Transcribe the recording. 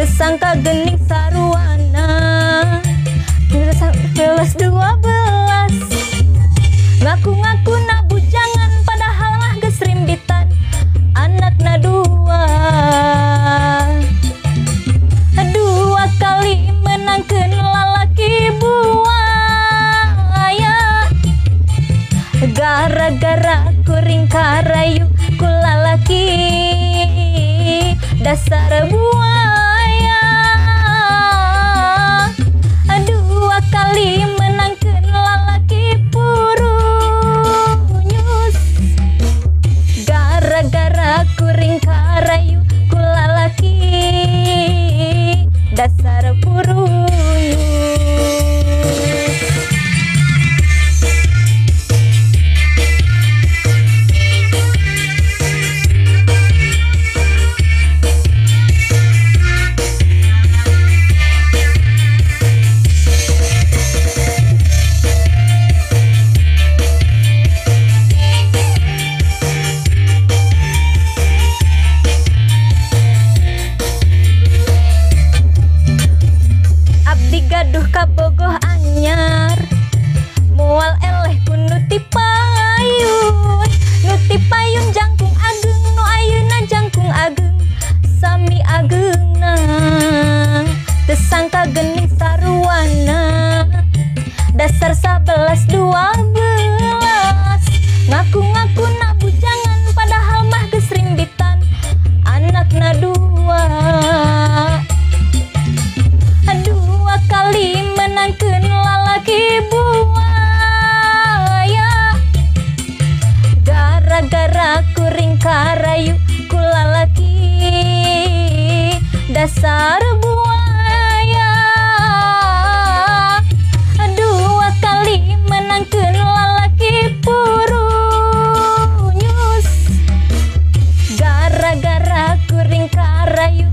Tersangka gening saruana 11-12 ngaku-ngaku na bujangan padahal mah geus rimbitan anakna dua kali menangkeun lalaki buaya gara-gara kuring karayu ku lalaki dasar buaya. Dua kali menangkeun lalaki purunyus gara-gara kuring karayu ku lalaki dasar purunyus. Gaduh kabogoh anyar mual eleh ku nuti payun jangkung ageng nu ayeuna jangkung ageng sami ageungna tersangka gening saruana dasar 11-12 ngaku-ngaku na bujangan padahal mah geus rimbitan anakna dua kali menangkeun lalaki buaya gara-gara kuring karayu ku lalaki dasar buaya. Dua kali menangkeun lalaki purunyus gara-gara kuring karayu